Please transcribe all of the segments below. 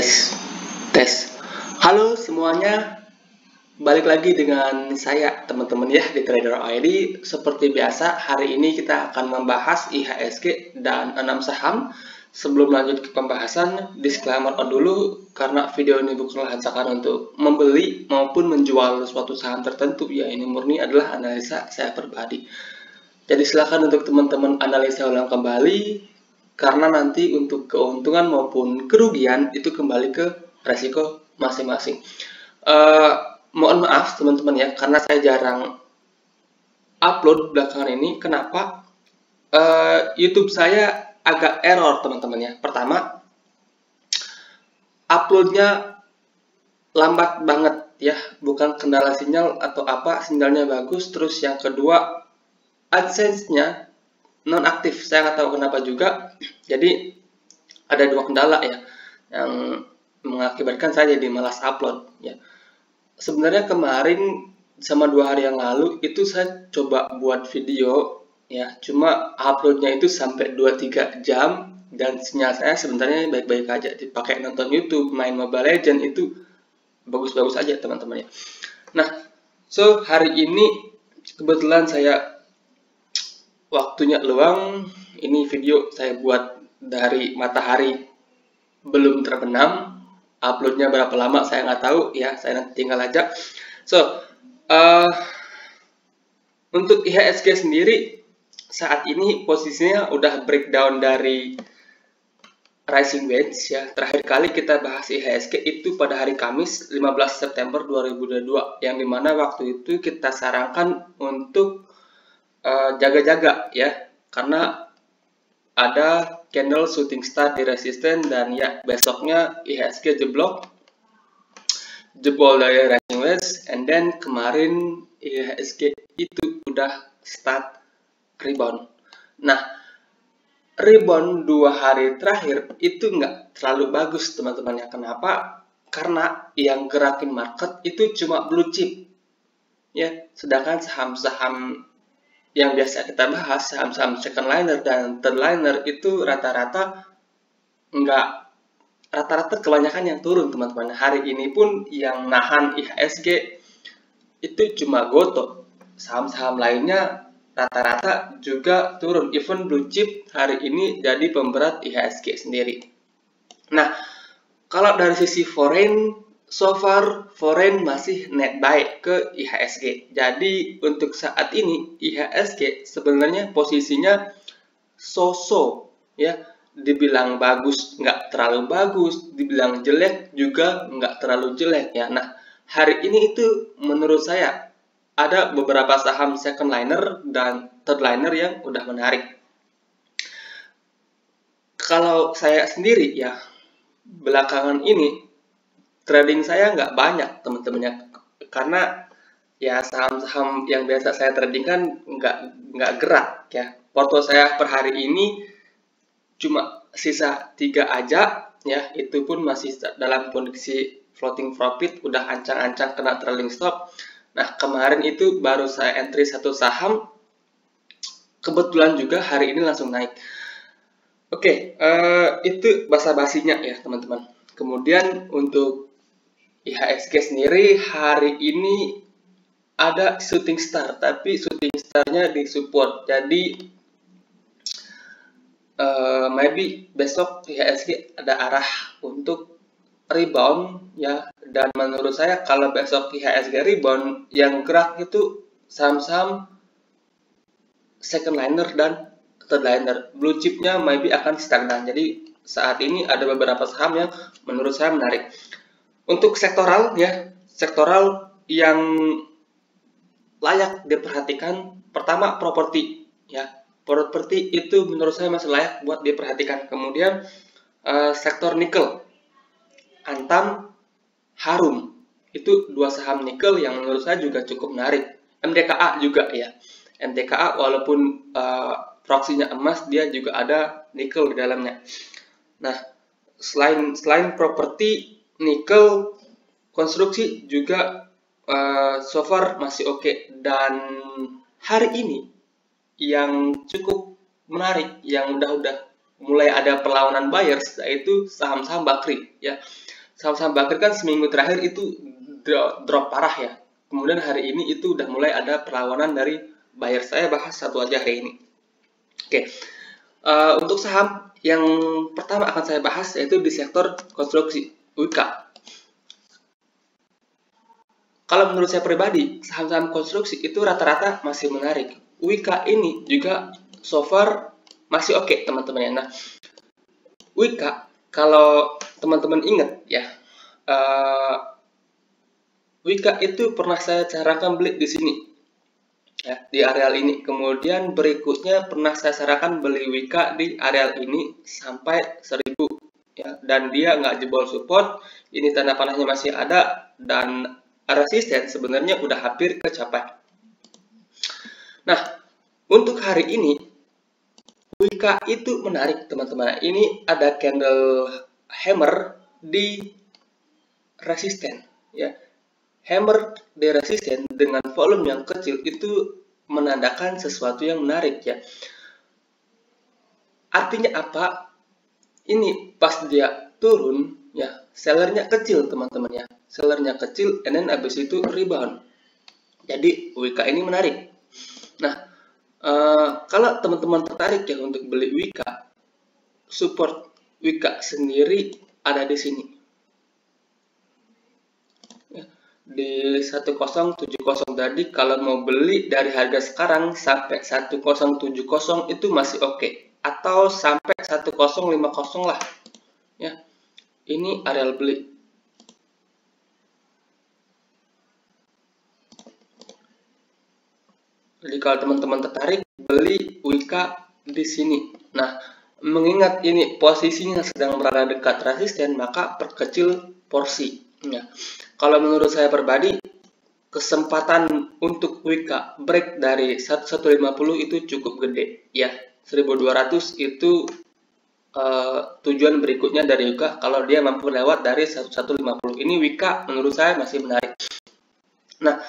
Tes, tes. Halo semuanya, balik lagi dengan saya teman-teman ya di Trader ID. Seperti biasa, hari ini kita akan membahas IHSG dan 6 saham. Sebelum lanjut ke pembahasan, disclaimer on dulu karena video ini bukanlah ajakan untuk membeli maupun menjual suatu saham tertentu. Ya, ini murni adalah analisa saya pribadi. Jadi silakan untuk teman-teman analisa ulang kembali, karena nanti untuk keuntungan maupun kerugian itu kembali ke resiko masing-masing. Mohon maaf teman-teman ya, karena saya jarang upload belakangan ini. Kenapa? YouTube saya agak error teman-teman ya. Pertama, uploadnya lambat banget ya, bukan kendala sinyal atau apa, sinyalnya bagus. Terus yang kedua, AdSense-nya nonaktif, saya nggak tahu kenapa juga. Jadi ada dua kendala ya yang mengakibatkan saya jadi malas upload ya. Sebenarnya kemarin sama 2 hari yang lalu itu saya coba buat video ya, cuma uploadnya itu sampai 2-3 jam dan sinyal saya sebenarnya baik-baik aja. Dipakai nonton YouTube, main Mobile Legends itu bagus-bagus aja teman-teman ya. Nah, so hari ini kebetulan saya waktunya luang. Ini video saya buat dari matahari belum terbenam. Uploadnya berapa lama saya nggak tahu ya, saya nanti tinggal aja. So untuk IHSG sendiri saat ini posisinya udah breakdown dari rising wedge ya. Terakhir kali kita bahas IHSG itu pada hari Kamis 15 September 2022, yang dimana waktu itu kita sarankan untuk jaga-jaga ya, karena ada candle shooting star di resisten dan ya besoknya IHSG jebol dari rising wedge, and then kemarin IHSG itu udah start rebound. Nah, rebound 2 hari terakhir itu nggak terlalu bagus teman-teman ya. Kenapa? Karena yang gerakin market itu cuma blue chip ya, sedangkan saham-saham yang biasa kita bahas, saham-saham second liner dan third liner itu rata-rata kebanyakan yang turun teman-teman. Hari ini pun yang nahan IHSG itu cuma Gotoh. Saham-saham lainnya rata-rata juga turun. Even blue chip hari ini jadi pemberat IHSG sendiri. Nah, kalau dari sisi foreign, so far foreign masih net buy ke IHSG. Jadi untuk saat ini IHSG sebenarnya posisinya so-so ya. Dibilang bagus nggak terlalu bagus, dibilang jelek juga nggak terlalu jelek ya. Nah, hari ini itu menurut saya ada beberapa saham second liner dan third liner yang udah menarik. Kalau saya sendiri ya, belakangan ini trading saya nggak banyak teman-temannya, karena ya saham-saham yang biasa saya trading kan nggak gerak ya. Porto saya per hari ini cuma sisa 3 aja ya, itu pun masih dalam kondisi floating profit, udah ancang-ancang kena trailing stop. Nah, kemarin itu baru saya entry satu saham, kebetulan juga hari ini langsung naik. Oke, itu basa-basinya ya teman-teman. Kemudian untuk IHSG sendiri hari ini ada shooting star, tapi shooting starnya di support. Jadi maybe besok IHSG ada arah untuk rebound ya. Dan menurut saya kalau besok IHSG rebound, yang gerak itu saham-saham second liner dan third liner. Blue chipnya maybe akan stagnan. Jadi saat ini ada beberapa saham yang menurut saya menarik. Untuk sektoral ya, sektoral yang layak diperhatikan, pertama properti ya. Properti itu menurut saya masih layak buat diperhatikan. Kemudian sektor nikel, Antam, Harum, itu 2 saham nikel yang menurut saya juga cukup menarik. MTKA juga ya. MTKA walaupun proksinya emas, dia juga ada nikel di dalamnya. Nah, selain properti, nikel, konstruksi juga so far masih oke. Dan hari ini yang cukup menarik, yang udah mulai ada perlawanan buyers, yaitu saham-saham Bakri ya. saham-saham Bakri kan seminggu terakhir itu drop parah ya. Kemudian hari ini itu udah mulai ada perlawanan dari buyer. Saya bahas satu aja hari ini. Oke. Untuk saham yang pertama akan saya bahas yaitu di sektor konstruksi, Wika. Kalau menurut saya pribadi, saham-saham konstruksi itu rata-rata masih menarik. Wika ini juga so far masih oke, teman-teman ya. Nah, Wika, kalau teman-teman ingat ya, Wika itu pernah saya sarankan beli di sini, ya, di areal ini. Kemudian berikutnya pernah saya sarankan beli Wika di areal ini sampai 1000, ya, dan dia nggak jebol support. Ini tanda panahnya masih ada dan resisten sebenarnya udah hampir kecapai. Nah, untuk hari ini Wika itu menarik, teman-teman. Ini ada candle hammer di resisten, ya. Hammer di resisten dengan volume yang kecil itu menandakan sesuatu yang menarik, ya. Artinya apa? Ini pas dia turun, ya, sellernya kecil, teman-teman ya. Sellernya kecil, and then abis itu rebound. Jadi Wika ini menarik. Nah, kalau teman-teman tertarik ya untuk beli Wika, support Wika sendiri ada di sini. Ya, di 1070 tadi kalau mau beli dari harga sekarang sampai 1070 itu masih oke. Atau sampai 1050 lah. Ya. Ini areal beli. Jadi kalau teman-teman tertarik beli Wika di sini. Nah, mengingat ini posisinya sedang berada dekat resisten, maka perkecil porsi. Ya. Kalau menurut saya pribadi, kesempatan untuk Wika break dari 1150 itu cukup gede. Ya, 1200 itu tujuan berikutnya dari Wika. Kalau dia mampu lewat dari 1150, ini Wika menurut saya masih menarik. Nah,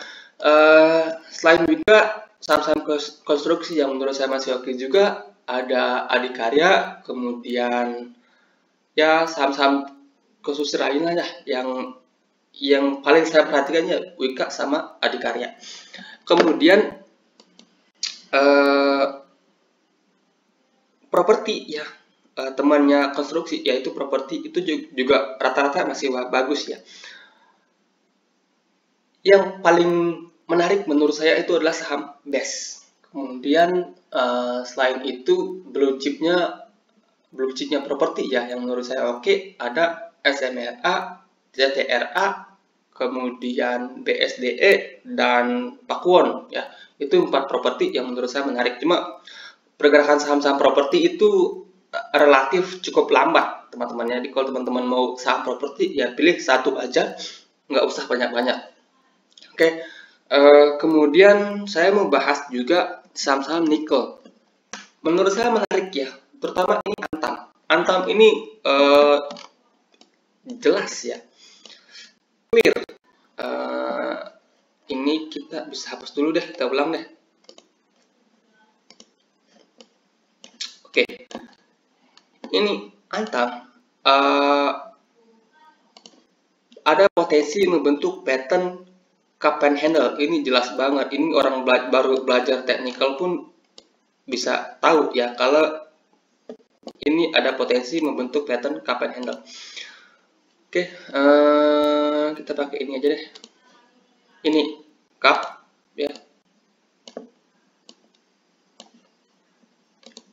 selain Wika, saham-saham konstruksi yang menurut saya masih oke juga ada Adikarya, kemudian ya saham-saham konstruksi lainnya ya yang paling saya perhatikan ya Wika sama Adikarya. Kemudian properti ya, temannya konstruksi yaitu properti itu juga rata-rata masih bagus ya. Yang paling menarik menurut saya itu adalah saham BES. Kemudian selain itu blue chipnya properti ya yang menurut saya oke, ada SMRA, ZTRA, kemudian BSDE dan Pakuwon ya. Itu 4 properti yang menurut saya menarik. Cuma pergerakan saham-saham properti itu relatif cukup lambat, teman-teman ya. Jadi kalau teman-teman mau saham properti ya pilih satu aja, nggak usah banyak-banyak. Oke, kemudian saya mau bahas juga saham-saham nikel. Menurut saya menarik ya, terutama ini Antam. Antam ini jelas ya, clear. Ini kita bisa hapus dulu deh, kita ulang deh. Oke, ini Antam ada potensi membentuk pattern cup and handle. Ini jelas banget. Ini orang baru belajar technical pun bisa tahu ya kalau ini ada potensi membentuk pattern cup and handle. Oke, kita pakai ini aja deh. Ini cup ya.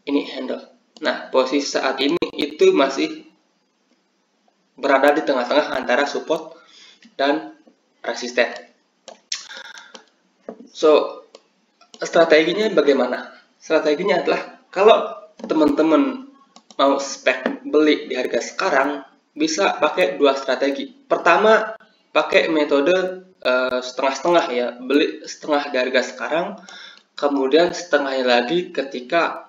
Ini handle. Nah, posisi saat ini itu masih berada di tengah-tengah antara support dan resisten. So, strateginya bagaimana? Strateginya adalah kalau teman-teman mau spek beli di harga sekarang, bisa pakai dua strategi. Pertama, pakai metode setengah-setengah ya, beli setengah di harga sekarang, kemudian setengahnya lagi ketika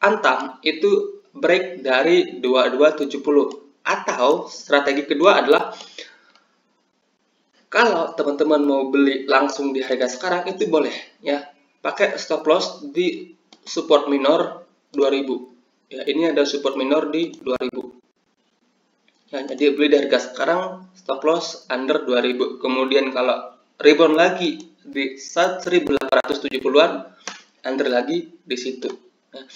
Antam itu break dari 2270. Atau strategi kedua adalah kalau teman-teman mau beli langsung di harga sekarang itu boleh ya, pakai stop loss di support minor 2000. Ya, ini ada support minor di 2000. Ya, jadi beli di harga sekarang, stop loss under 2000. Kemudian kalau rebound lagi di 1870-an, under lagi di situ. Nah,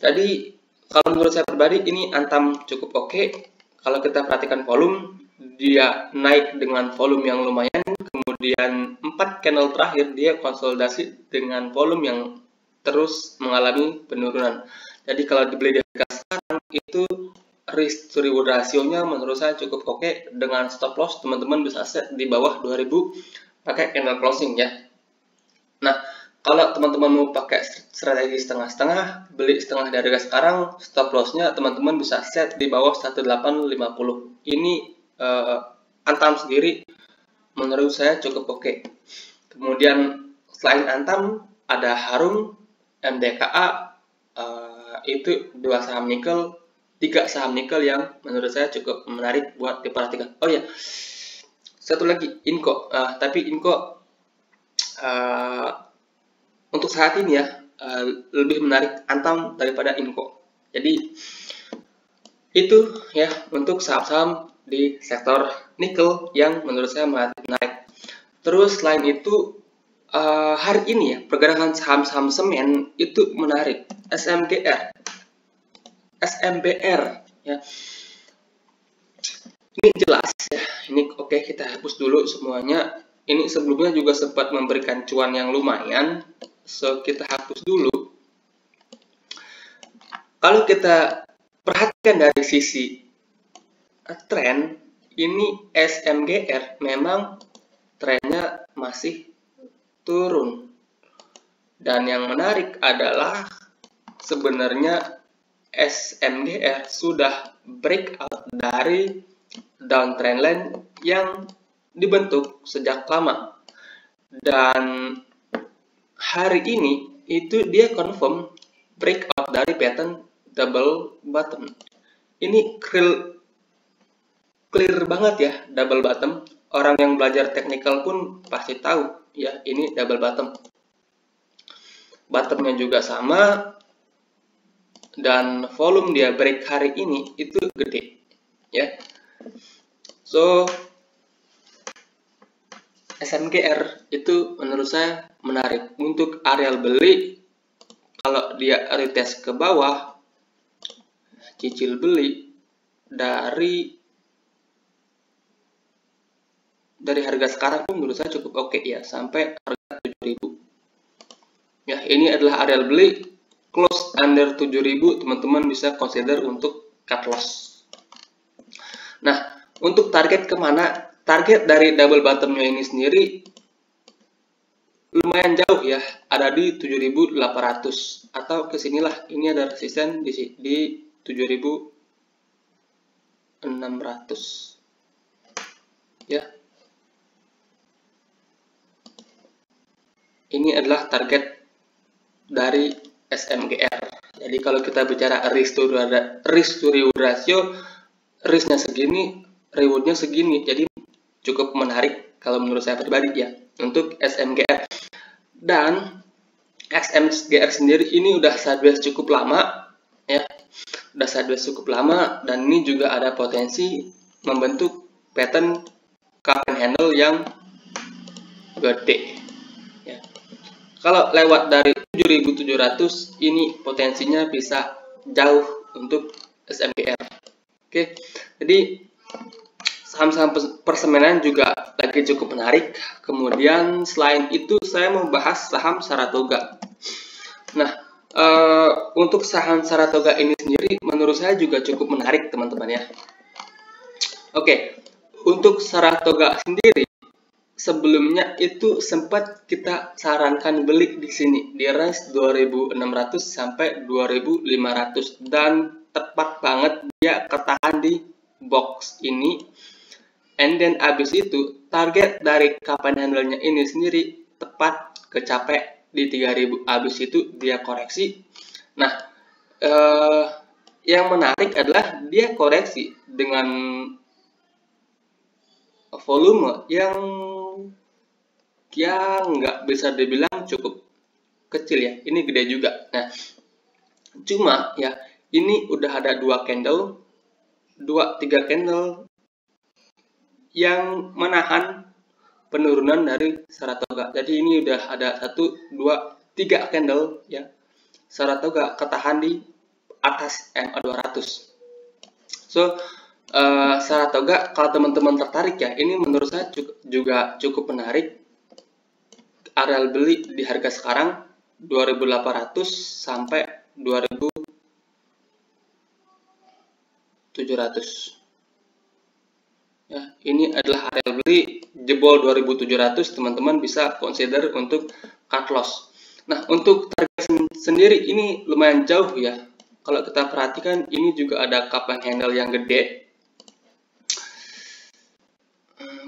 jadi kalau menurut saya pribadi ini Antam cukup oke. Kalau kita perhatikan volume, dia naik dengan volume yang lumayan. Kemudian 4 candle terakhir dia konsolidasi dengan volume yang terus mengalami penurunan. Jadi kalau dibeli di harga sekarang itu risk to reward rasionya menurut saya cukup oke. Dengan stop loss teman-teman bisa set di bawah 2000 pakai candle closing ya. Nah, kalau teman-teman mau pakai strategi setengah-setengah, beli setengah dari harga sekarang, stop lossnya teman-teman bisa set di bawah 1850. Ini Antam sendiri menurut saya cukup oke. Kemudian selain Antam ada Harum, MDKA, itu 2 saham nikel, 3 saham nikel yang menurut saya cukup menarik buat diperhatikan. Oh ya, satu lagi Inco, tapi Inco untuk saat ini ya lebih menarik Antam daripada Inco. Jadi itu ya untuk saham-saham di sektor nikel yang menurut saya menarik. Terus selain itu hari ini ya pergerakan saham-saham semen itu menarik. SMGR, SMBR ya. Ini jelas ya. Ini oke, kita hapus dulu semuanya. Ini sebelumnya juga sempat memberikan cuan yang lumayan. So kita hapus dulu. Kalau kita perhatikan dari sisi tren, ini SMGR memang trennya masih turun. Dan yang menarik adalah sebenarnya SMGR sudah breakout dari downtrend line yang dibentuk sejak lama. Dan hari ini itu dia confirm breakout dari pattern double bottom. Ini clear banget ya double bottom. Orang yang belajar technical pun pasti tahu ya ini double bottom. Bottomnya juga sama dan volume dia break hari ini itu gede ya. So SMGR itu menurut saya menarik untuk area beli. Kalau dia retest ke bawah, cicil beli dari harga sekarang pun menurut saya cukup oke ya, sampai harga 7000. Ya, ini adalah area beli, close under 7000, teman-teman bisa consider untuk cut loss. Nah, untuk target kemana? Target dari double bottomnya ini sendiri lumayan jauh ya, ada di 7800 atau kesinilah. Ini ada resisten di 7600 ya. Ini adalah target dari SMGR. Jadi kalau kita bicara risk to reward ratio, risknya segini, rewardnya segini. Jadi cukup menarik kalau menurut saya pribadi ya untuk SMGR. Dan SMGR sendiri ini udah sideways cukup lama ya, udah sideways cukup lama, dan ini juga ada potensi membentuk pattern cup and handle yang gede ya. Kalau lewat dari 7700 ini potensinya bisa jauh untuk SMGR. Oke, jadi saham-saham persemenan juga lagi cukup menarik. Kemudian selain itu saya mau bahas saham Saratoga. Nah, untuk saham Saratoga ini sendiri menurut saya juga cukup menarik teman-teman ya. Oke, untuk Saratoga sendiri sebelumnya itu sempat kita sarankan beli di sini di range 2600 sampai 2500, dan tepat banget dia ketahan di box ini. And then abis itu target dari kapan handle-nya ini sendiri tepat kecapek di 3000. Abis itu dia koreksi. Nah, yang menarik adalah dia koreksi dengan volume yang nggak bisa dibilang cukup kecil ya, ini gede juga. Nah, cuma ya ini udah ada 2 candle 2-3 candle yang menahan penurunan dari Saratoga. Jadi ini udah ada 1, 2, 3 candle ya. Saratoga ketahan di atas MA 200. So Saratoga kalau teman-teman tertarik ya, ini menurut saya juga cukup menarik. Area beli di harga sekarang 2.800 sampai 2.700. Ya, ini adalah area beli, jebol 2.700, teman-teman bisa consider untuk cut loss. Nah, untuk target sendiri ini lumayan jauh ya. Kalau kita perhatikan, ini juga ada cup and handle yang gede.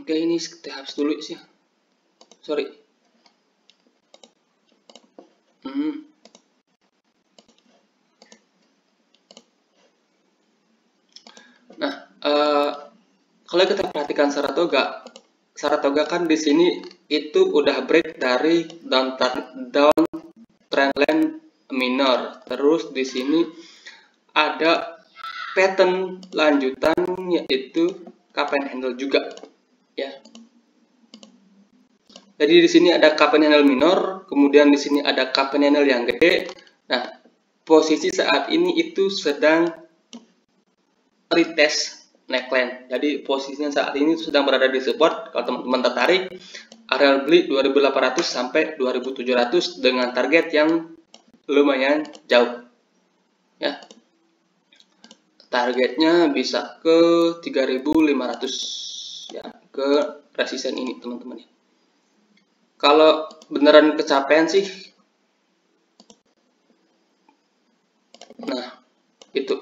Oke, ini kita hapus dulu sih. Sorry. Nah, kalau kita perhatikan Saratoga kan di sini itu udah break dari down trendline minor. Terus di sini ada pattern lanjutan yaitu cup and handle juga, ya. Jadi di sini ada cup and handle minor, kemudian di sini ada cup and handle yang gede. Nah, posisi saat ini itu sedang retest neckline. Jadi posisinya saat ini sedang berada di support. Kalau teman-teman tertarik, area beli 2.800 sampai 2.700 dengan target yang lumayan jauh. Ya. Targetnya bisa ke 3.500 ya, ke resisten ini teman-teman ya. Kalau beneran kecapean sih, nah itu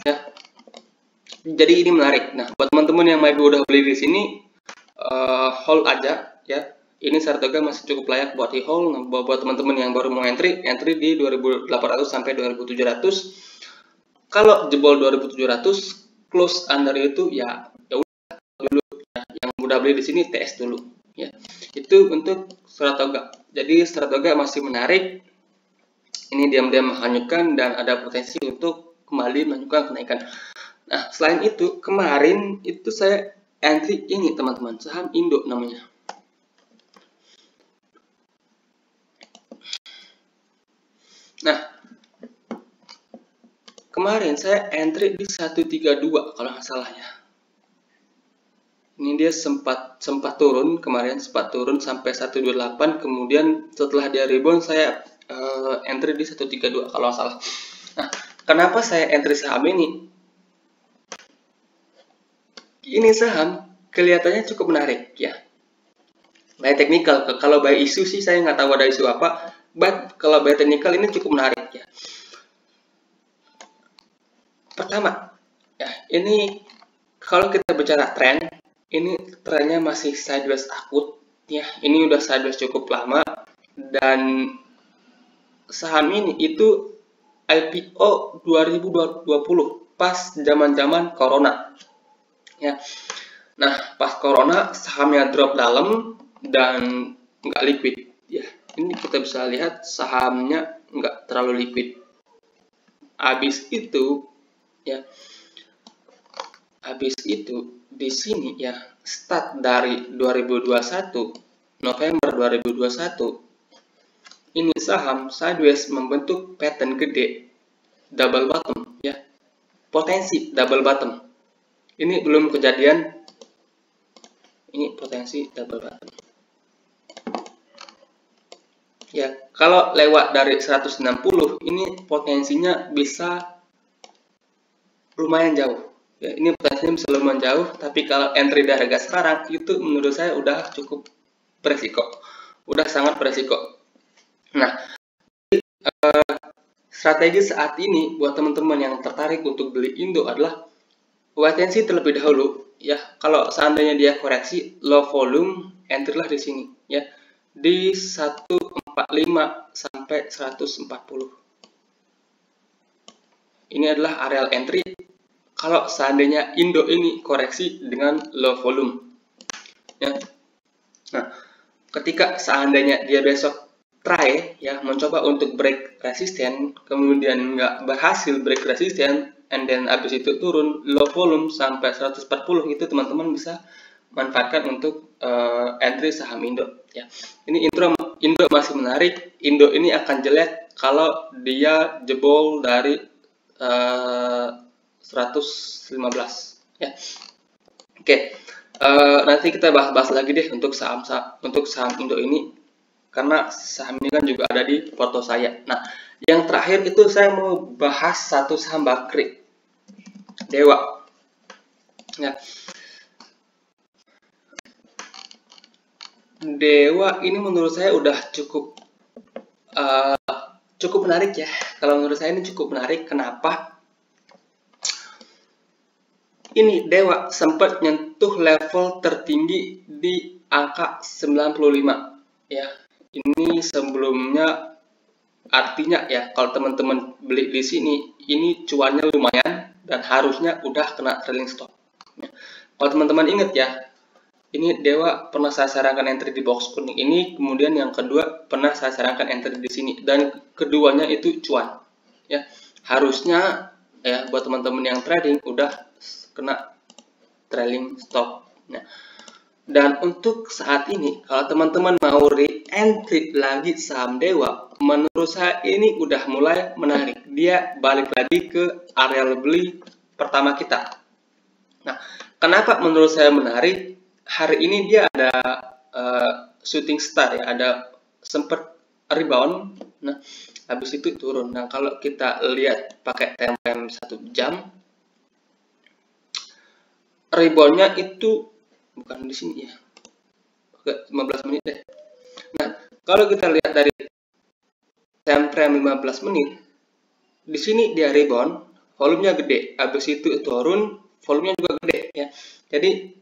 ya. Jadi ini menarik. Nah, buat teman-teman yang maybe udah beli di sini, hold aja ya. Ini Saratoga masih cukup layak buat di hold. Nah, buat teman-teman yang baru mau entry di 2.800 sampai 2.700. Kalau jebol 2.700, close under itu ya udah dulu ya. Yang udah beli di sini TS dulu ya. Itu untuk Saratoga. Jadi Saratoga masih menarik. Ini diam-diam menghanyutkan dan ada potensi untuk kembali melanjutkan kenaikan. Nah, selain itu, kemarin itu saya entry ini teman-teman, saham Indo namanya. Nah, kemarin saya entry di 132 kalau nggak salah ya. Ini dia sempat turun kemarin, sempat turun sampai 128, kemudian setelah dia rebound saya entry di 132 kalau nggak salah. Nah, kenapa saya entry saham ini? Ini saham kelihatannya cukup menarik ya. By technical, kalau by isu sih saya nggak tahu ada isu apa, but kalau by technical ini cukup menarik ya. Pertama, ya ini kalau kita bicara tren, ini trennya masih sideways akut ya. Ini udah sideways cukup lama dan saham ini itu IPO 2020 pas zaman-zaman corona. Ya. Nah, pas corona sahamnya drop dalam dan nggak liquid. Ya, ini kita bisa lihat sahamnya nggak terlalu liquid. Habis itu, ya, di sini ya start dari 2021 November 2021 ini saham sideways membentuk pattern gede double bottom ya, potensi double bottom. Ini belum kejadian. Ini potensi double bottom. Ya, kalau lewat dari 160 ini potensinya bisa lumayan jauh. Ya, ini potensinya bisa lumayan jauh, tapi kalau entry di harga sekarang itu menurut saya udah cukup beresiko. Udah sangat beresiko. Nah, strategi saat ini buat teman-teman yang tertarik untuk beli Indo adalah wait and see terlebih dahulu ya. Kalau seandainya dia koreksi low volume, entry lah di sini ya, di 145 sampai 140. Ini adalah area entry kalau seandainya Indo ini koreksi dengan low volume ya. Nah, ketika seandainya dia besok try ya mencoba untuk break resisten, kemudian nggak berhasil break resisten, and then abis itu turun low volume sampai 140, itu teman-teman bisa manfaatkan untuk entry saham Indo ya. Ini Indo masih menarik. Indo ini akan jelek kalau dia jebol dari 115 ya. Oke. Nanti kita bahas lagi deh untuk saham Indo ini, karena saham ini kan juga ada di porto saya. Nah, yang terakhir itu saya mau bahas satu saham Bakri, Dewa. Ya. Dewa ini menurut saya udah cukup menarik ya. Kalau menurut saya ini cukup menarik. Kenapa? Ini Dewa sempat nyentuh level tertinggi di angka 95 ya. Ini sebelumnya, artinya ya kalau teman-teman beli di sini ini cuannya lumayan dan harusnya udah kena trailing stop. Ya. Kalau teman-teman ingat ya, ini Dewa pernah saya sarankan entry di box kuning ini, kemudian yang kedua pernah saya sarankan entry di sini, dan keduanya itu cuan ya. Harusnya ya buat teman-teman yang trading udah kena trailing stop. Nah, dan untuk saat ini kalau teman-teman mau re-entry lagi saham Dewa, menurut saya ini udah mulai menarik. Dia balik lagi ke area beli pertama kita. Nah, kenapa menurut saya menarik? Hari ini dia ada shooting star ya, ada sempat rebound. Nah, habis itu turun. Nah, kalau kita lihat pakai time frame 1 jam, reboundnya itu bukan di sini ya, pakai 15 menit deh. Nah, kalau kita lihat dari time frame 15 menit, di sini dia rebound, volumenya gede, habis itu turun, volumenya juga gede ya. Jadi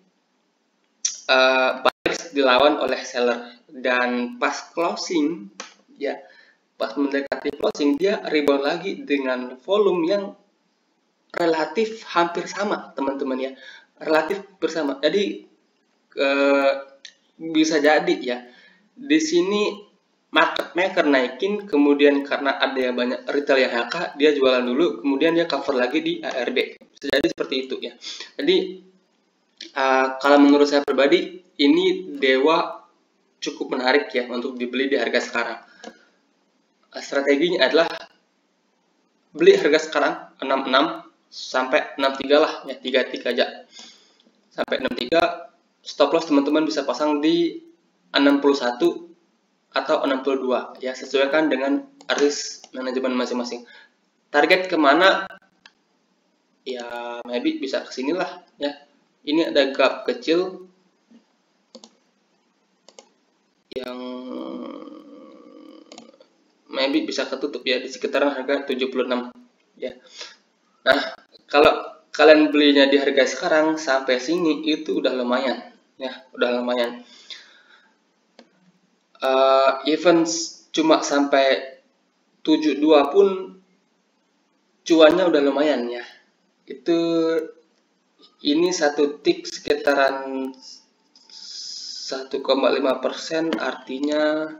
buyers dilawan oleh seller, dan pas closing ya, pas mendekati closing dia rebound lagi dengan volume yang relatif hampir sama teman-teman ya, relatif bersama. Jadi bisa jadi ya di sini market maker naikin, kemudian karena ada yang banyak retail yang HK, dia jualan dulu, kemudian dia cover lagi di ARB. Bisa jadi seperti itu ya. Jadi kalau menurut saya pribadi, ini Dewa cukup menarik ya untuk dibeli di harga sekarang. Strateginya adalah beli harga sekarang 66 sampai 63 lah ya, 33 aja. Sampai 63, stop loss teman-teman bisa pasang di 61 atau 62 ya, sesuaikan dengan risk manajemen masing-masing. Target kemana? Ya maybe bisa kesinilah ya. Ini ada gap kecil yang maybe bisa ketutup ya di sekitaran harga 76 ya. Nah, kalau kalian belinya di harga sekarang sampai sini itu udah lumayan ya, udah lumayan. Even cuma sampai 72 pun cuannya udah lumayan ya. Itu ini satu tick sekitaran 1,5%, artinya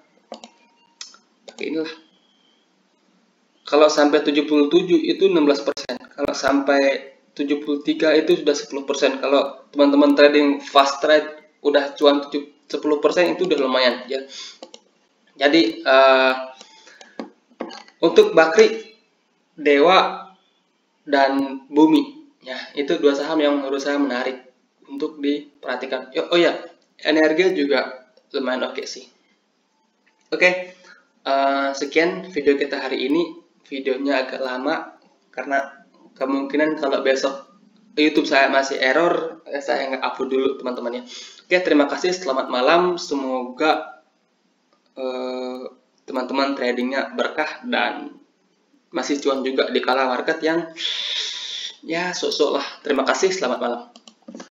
inilah. Kalau sampai 77 itu 16%. Kalau sampai 73 itu sudah 10%. Kalau teman-teman trading fast trade udah cuan 10% itu udah lumayan ya. Jadi untuk Bakri, Dewa, dan Bumi ya, itu dua saham yang menurut saya menarik untuk diperhatikan. Oh ya, Energia juga lumayan oke sih. Oke, sekian video kita hari ini. Videonya agak lama karena kemungkinan kalau besok YouTube saya masih error, saya nggak upload dulu teman-teman ya. Oke, terima kasih, selamat malam. Semoga teman-teman tradingnya berkah dan masih cuan juga di kala market yang ya sok-sok lah. Terima kasih, selamat malam.